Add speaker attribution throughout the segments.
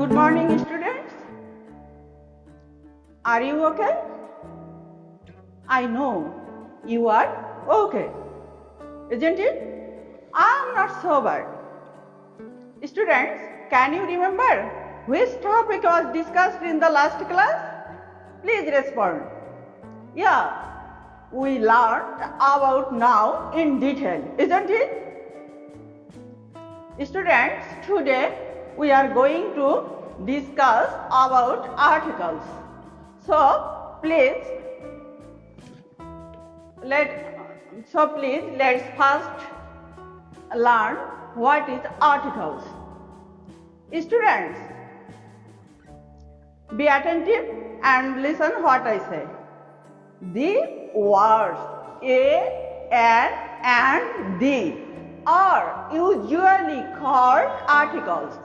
Speaker 1: Good morning, students. Are you okay? I know you are okay, isn't it? I am not so bad. Students, can you remember which topic was discussed in the last class? Please respond. Yeah, we learned about now in detail, isn't it? Students, today we are going to discuss about articles. So please let's first learn what is articles. Students, be attentive and listen what I say. The words a, an and the are usually called articles.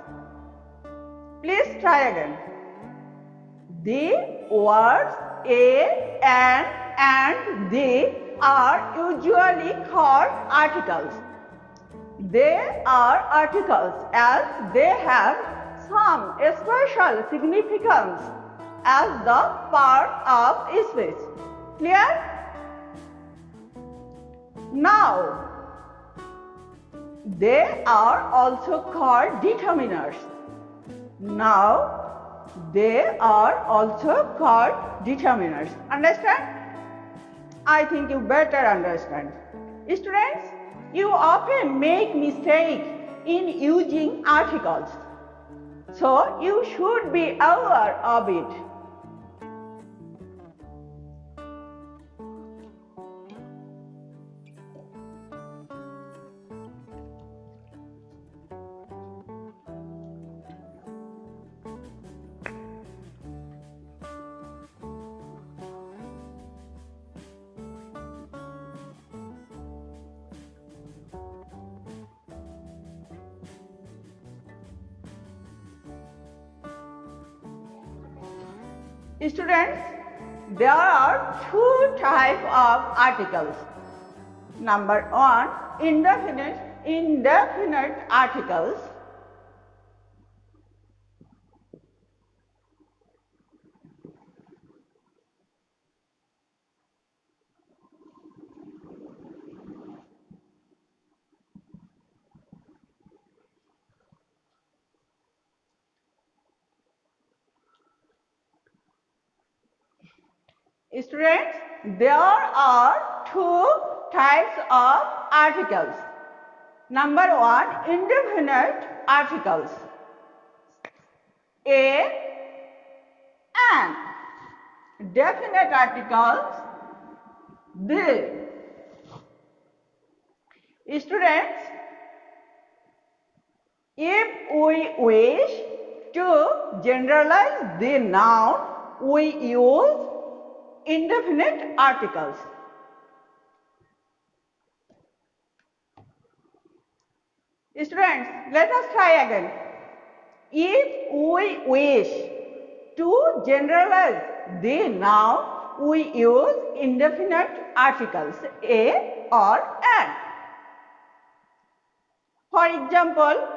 Speaker 1: Please try again. The words a, an and the are usually called articles. They are articles as they have some special significance as the part of speech. Clear? Now, they are also called determiners. Now, they are also called determiners. Understand? I think you better understand. Students, you often make mistake in using articles. So, you should be aware of it. Students, there are two types of articles. Number one, indefinite articles. Students, there are two types of articles. Number one, indefinite articles. A, an. Definite articles, the. Students, if we wish to generalize the noun, we use indefinite articles. Students, let us try again. If we wish to generalize the noun, we use indefinite articles, a or an. For example,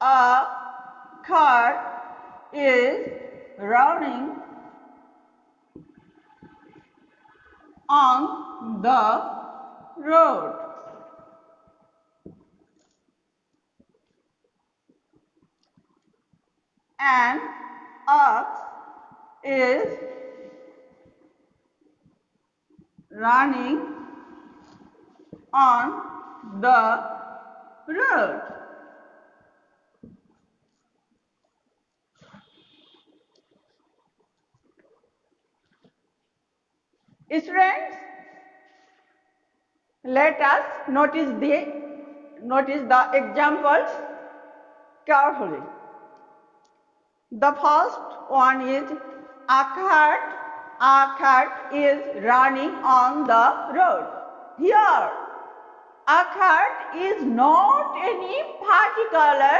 Speaker 1: a car is running on the road. An ox is running on the road. Students, let us notice the examples carefully. The first one is a cat is running on the road. Here, a cat is not any particular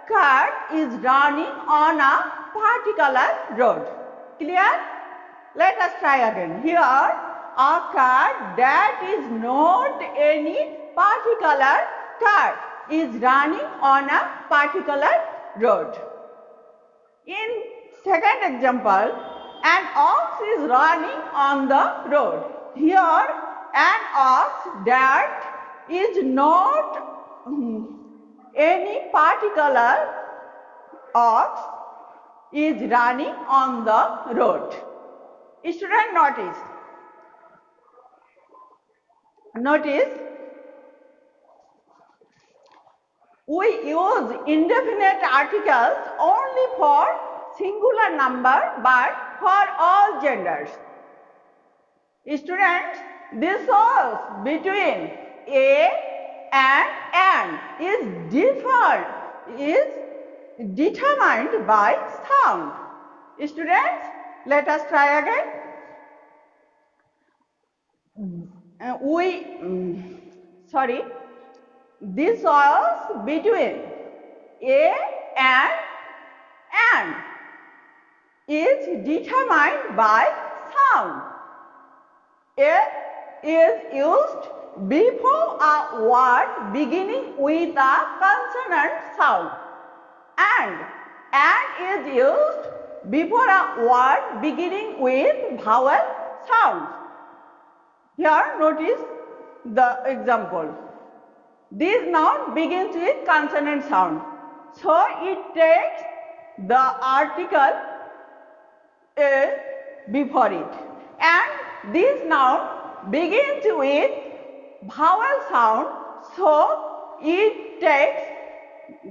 Speaker 1: cat is running on a particular road. Clear? Let us try again. Here, a car that is not any particular car is running on a particular road. In second example, an ox is running on the road. Here, an ox that is not any particular ox is running on the road. Student, notice, we use indefinite articles only for singular number but for all genders. Students, this shows between a and is determined by sound. Students, let us try again. This shows between a and is determined by sound. A is used before a word beginning with a consonant sound, and is used before a word beginning with vowel sounds. Here notice the example. This noun begins with consonant sound, so it takes the article a before it, and this noun begins with vowel sound, so it takes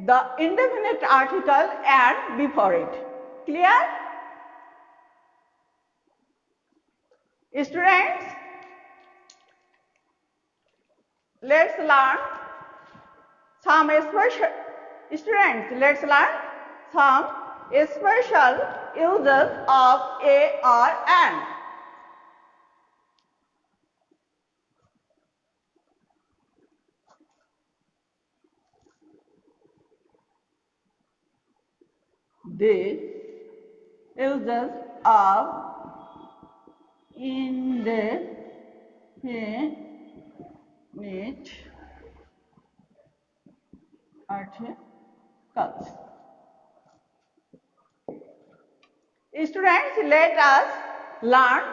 Speaker 1: the indefinite article and before it. Clear? Students, let's learn some special uses of a or an. The uses of indefinite articles. Students, let us learn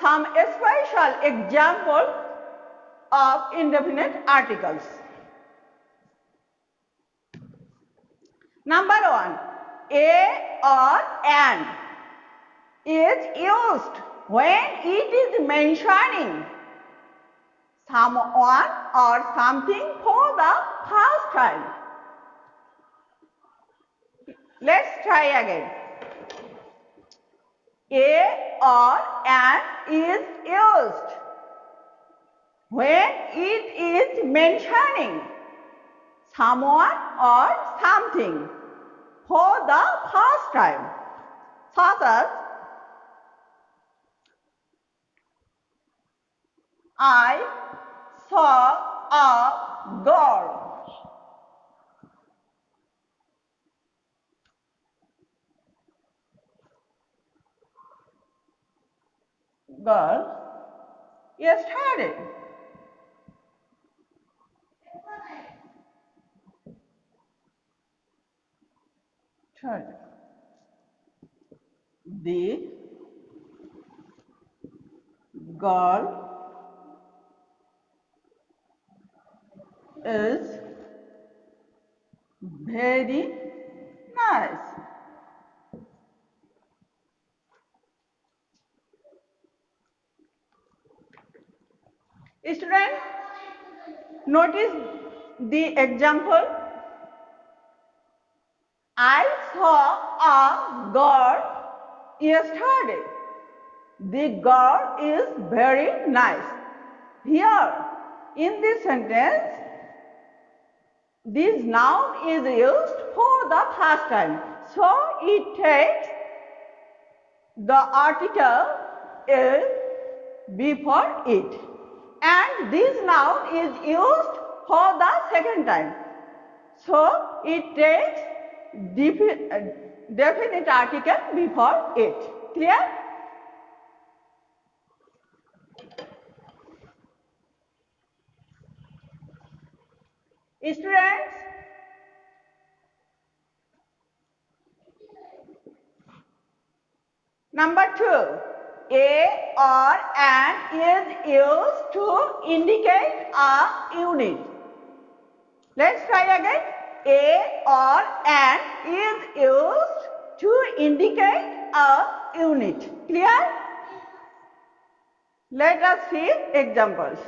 Speaker 1: some special examples of indefinite articles. Number 1, a or an is used when it is mentioning someone or something for the first time. Let's try again. A or an is used when it is mentioning someone or something for the first time, such as I saw a girl. Yesterday. Third, the girl is very nice. Students, notice the example. I saw a girl yesterday. The girl is very nice. Here, in this sentence, this noun is used for the first time. So, it takes the article is before it. And this noun is used for the second time. So, it takes definite article before it. Clear? Students, number 2, a or an is used to indicate a unit. Let's try again. A or an is used to indicate a unit. Clear? Let us see examples.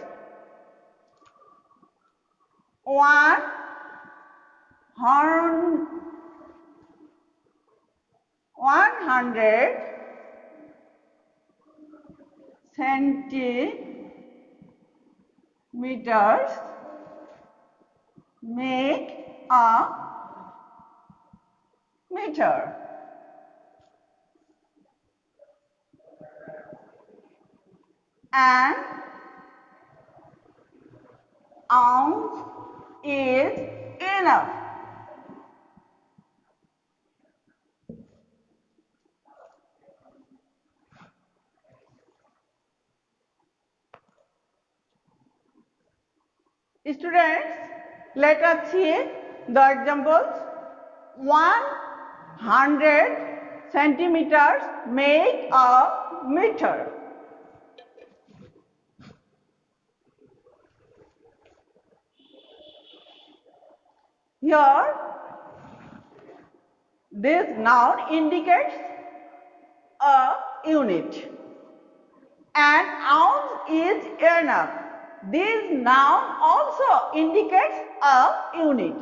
Speaker 1: 100 centimeters make a meter. An ounce is enough. Students, let us see the examples. 100 centimeters make a meter. Here, this noun indicates a unit. An ounce is enough. This noun also indicates a unit.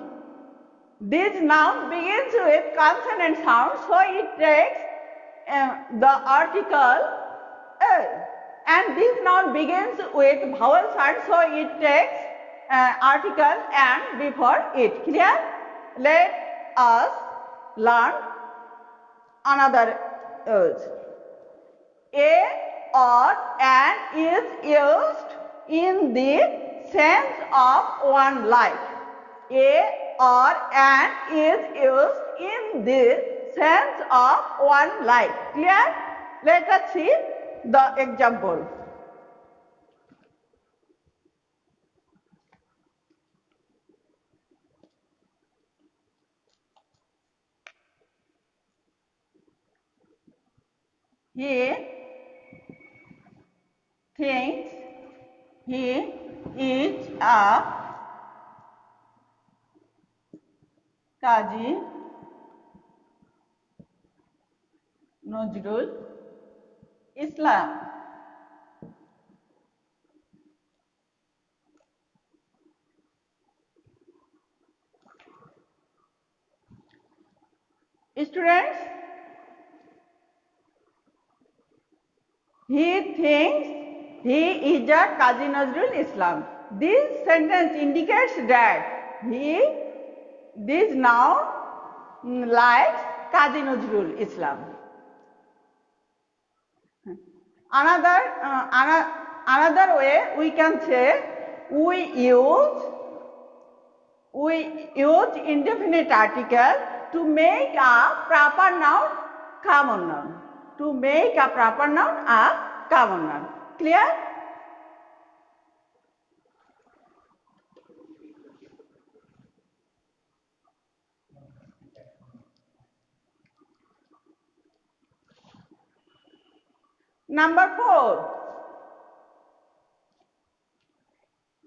Speaker 1: This noun begins with consonant sound, so it takes the article L. And this noun begins with vowel sound, so it takes article and before it. Clear? Let us learn another use. A or an is used in the sense of one like. A or an is used in the sense of one like. Clear? Let us see the example. He thinks he is a Kazi Nazrul Islam. Students, he thinks he is a Kazi Nazrul Islam. This sentence indicates that this noun likes Kazi Nazrul Islam. Another way we can say we use indefinite article to make a proper noun common noun. To make a proper noun a common noun. Clear? Number 4.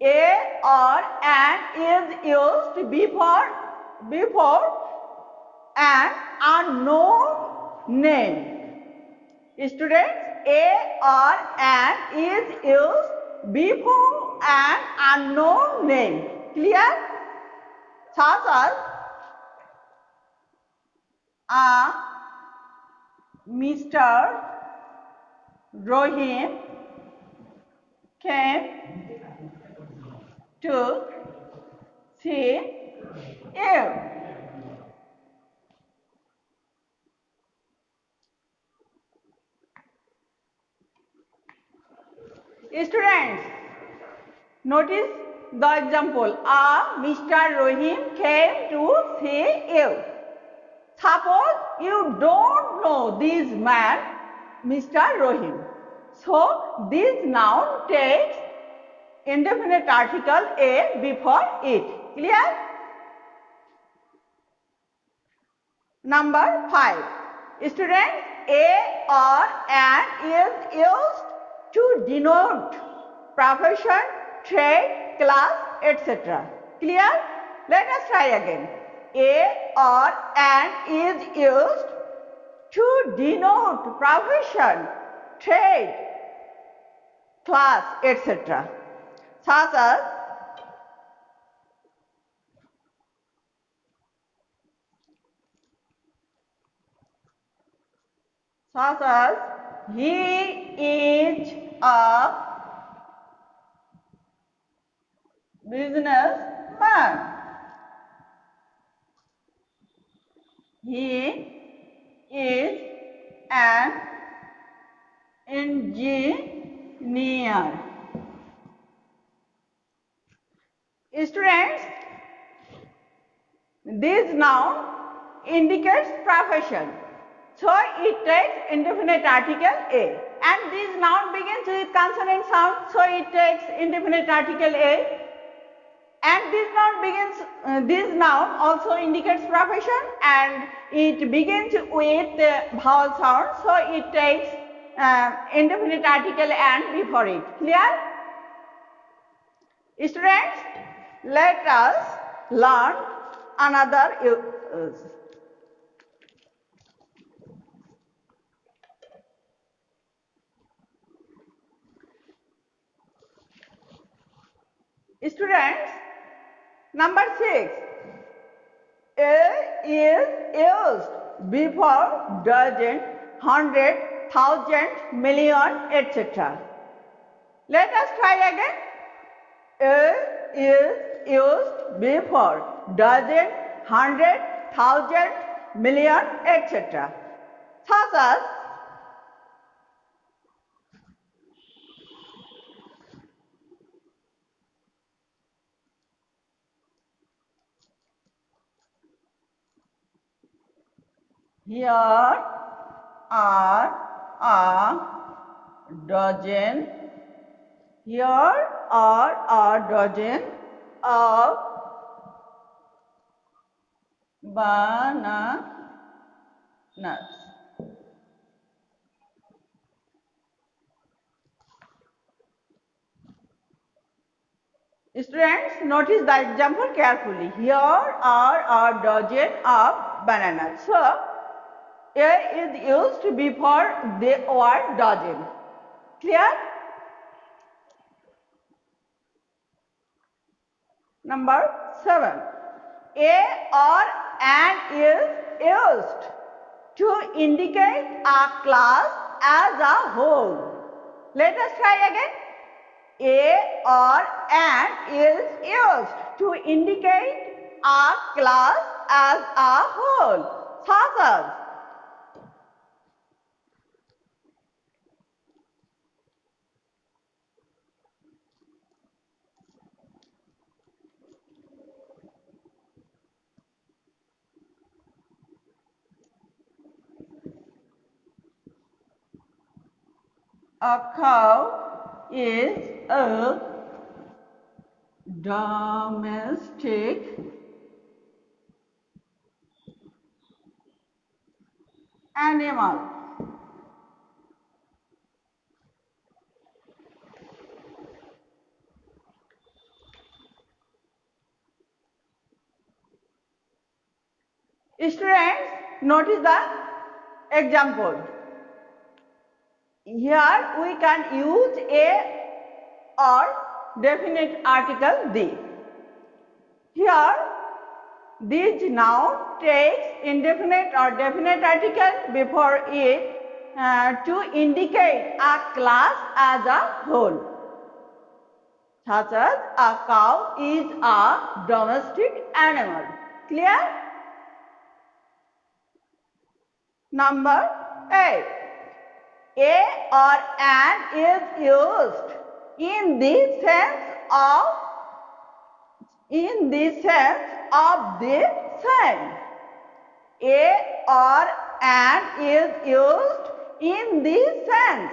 Speaker 1: A or an is used before an unknown name. Students, a or an is used before an unknown name. Clear? Such as Mr. Rohim came to see you. Students, notice the example. Mr. Rohim came to see you. Suppose you don't know this man, Mr. Rohim. So, this noun takes indefinite article a before it. Clear? Number 5. Students, a or an is used to denote profession, trade, class, etc. Clear? Let us try again. A or an is used to denote profession, trade, class, etc. Such as he is a businessman. He is an engineer. Students, this noun indicates profession. So it takes indefinite article a. And this noun begins with consonant sound. So it takes indefinite article a. And this noun also indicates profession and it begins with vowel sound. So it takes indefinite article and before it. Clear? Students, let us learn another use. Students, number 6. A is used before dozen, hundred, thousand, million, etc. Let us try again. A is used before dozen, hundred, thousand, million, etc. Such as here are a dozen. Here are a dozen of bananas. Students, notice the example carefully. Here are a dozen of bananas. So, a is used before the word dozen. Clear? Number 7. A or an is used to indicate a class as a whole. Let us try again. A or an is used to indicate a class as a whole. Such as a cow is a domestic animal. Students, notice the example. Here we can use a or definite article the. Here this noun takes indefinite or definite article before it to indicate a class as a whole. Such as a cow is a domestic animal. Clear? Number 8. A or an is used in the sense of the same. A or an is used in the sense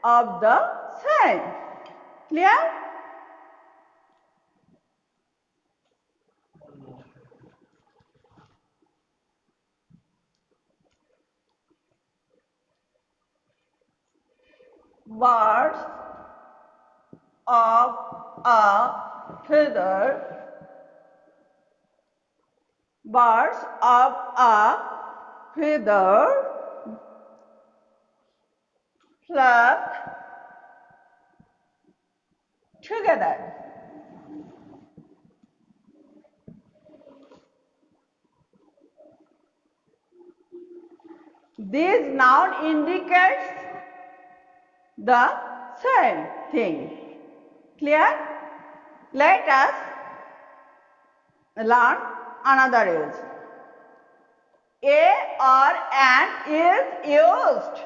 Speaker 1: of the same. Clear? birds of a feather, birds of a feather flock together. This noun indicates the same thing. Clear? Let us learn another use. A or an is used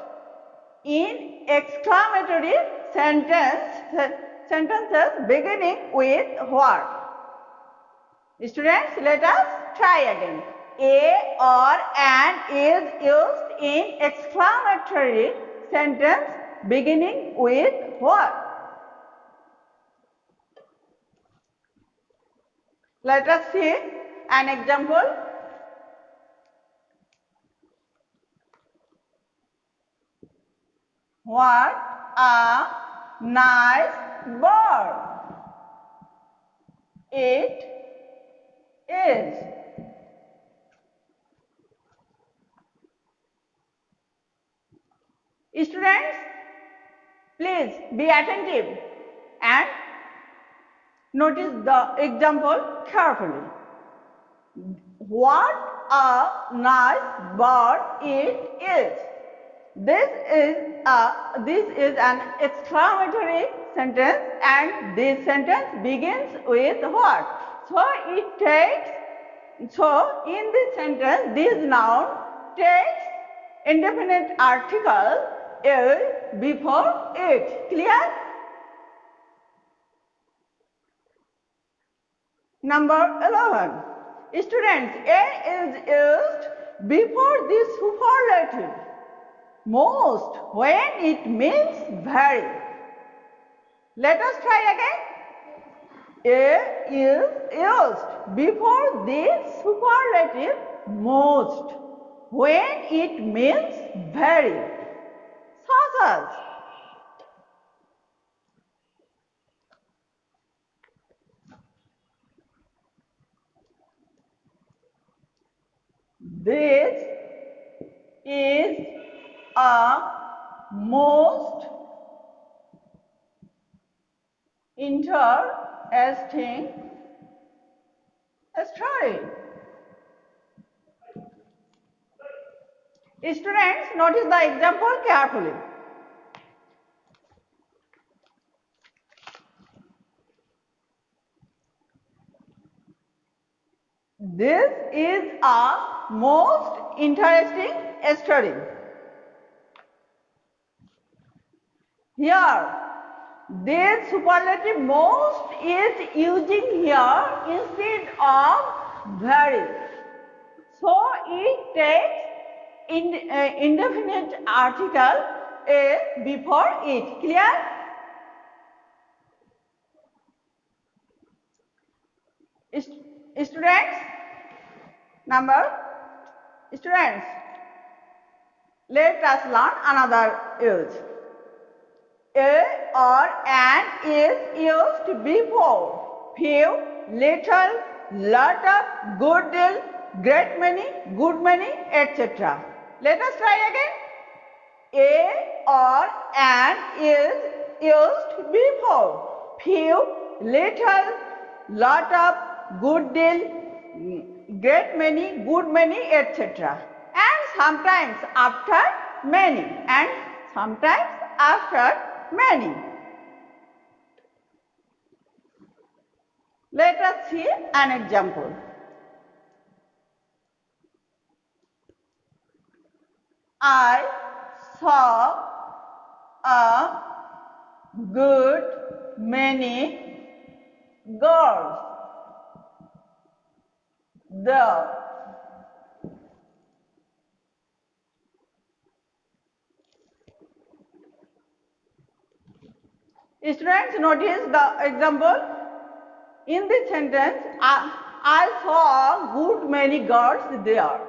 Speaker 1: in exclamatory sentences beginning with what? Students, let us try again. A or an is used in exclamatory sentence beginning with what? Let us see an example. What a nice bird it is. Students, please be attentive and notice the example carefully. What a nice bird it is. This is an exclamatory sentence, and this sentence begins with what? So in this sentence, this noun takes indefinite article is before it. Clear? Number 11. Students, a is used before the superlative most when it means very. Let us try again. A is used before the superlative most when it means very. Such as this is a most interesting story. Students, notice the example carefully. This is a most interesting story. Here, this superlative most is using here instead of very. So it takes indefinite article is before it. Clear? Students, let us learn another use. A or an is used before few, little, lot of, good deal, great many, good many, etc. Let us try again. A or an is used before few, little, lot of, good deal, great many, good many, etc. And sometimes after many, and sometimes after many. Let us see an example. I saw a good many girls there. Students, notice the example. In this sentence, I saw a good many girls there.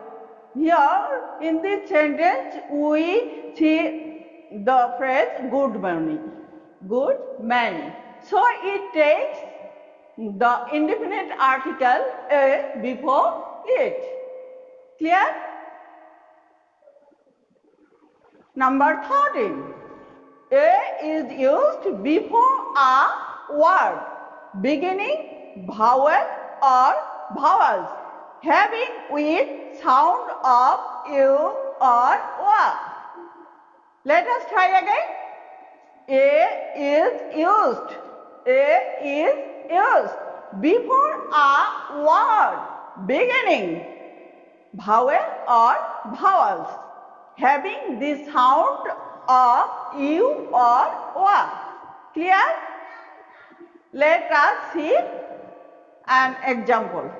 Speaker 1: Here, in this sentence, we see the phrase good morning. Good morning. So it takes the indefinite article a before it. Clear? Number 13. A is used before a word beginning vowel or vowels having with sound of U or W. Let us try again. A is used. A is used before a word beginning vowel or vowels having the sound of U or W. Clear? Let us see an example.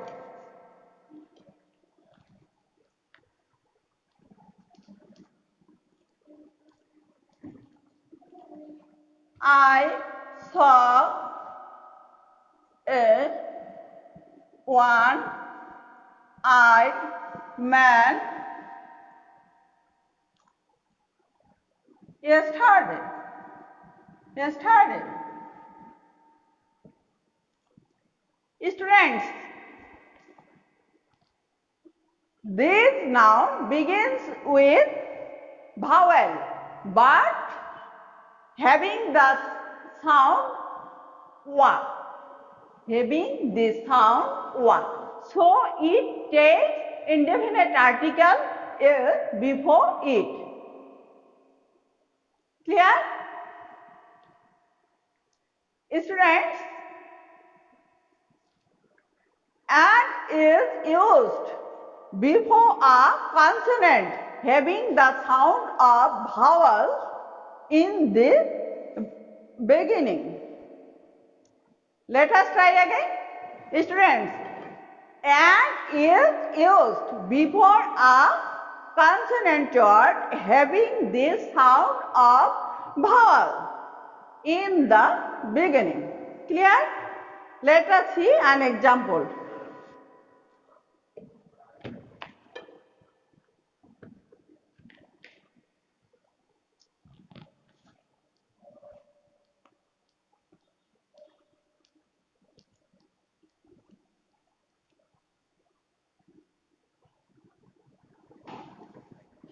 Speaker 1: I saw a one-eyed man yesterday. Students, this noun begins with vowel but having the sound wa. Having the sound wa. So it takes indefinite article a before it. Clear? Students, and is used before a consonant having the sound of vowel in the beginning. Let us try again. Students, and is used before a consonant word having the sound of vowel in the beginning. Clear? Let us see an example.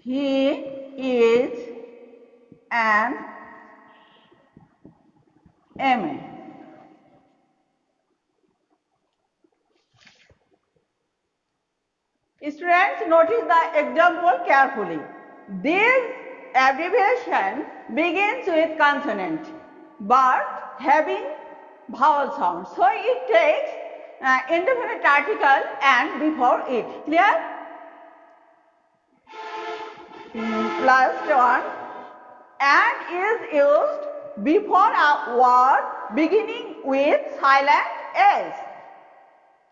Speaker 1: He is an MA. Students, notice the example carefully. This abbreviation begins with consonant but having vowel sound. So it takes indefinite article and before it. Clear? Last one. And is used before a word beginning with silent S.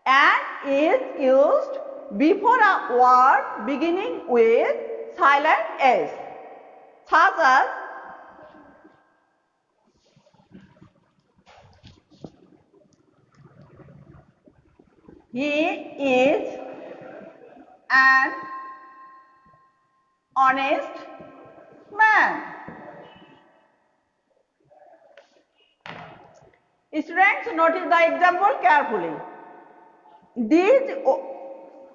Speaker 1: And is used before a word beginning with silent S. Such as he is an honest man. Students, notice the example carefully. This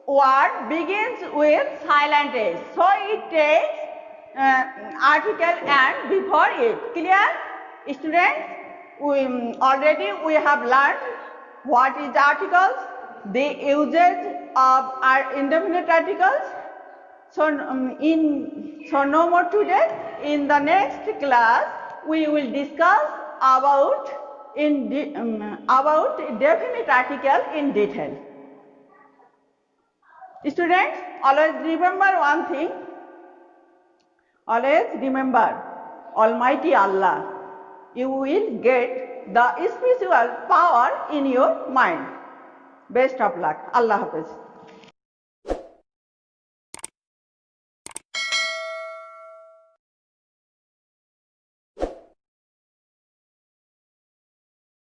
Speaker 1: word begins with silent S. So it takes article and before it. Clear? Students, already we have learned what is articles, the usage of our indefinite articles. So, no more today. In the next class, we will discuss about definite article in detail. Students, always remember one thing. Always remember Almighty Allah. You will get the spiritual power in your mind. Best of luck. Allah Hafiz.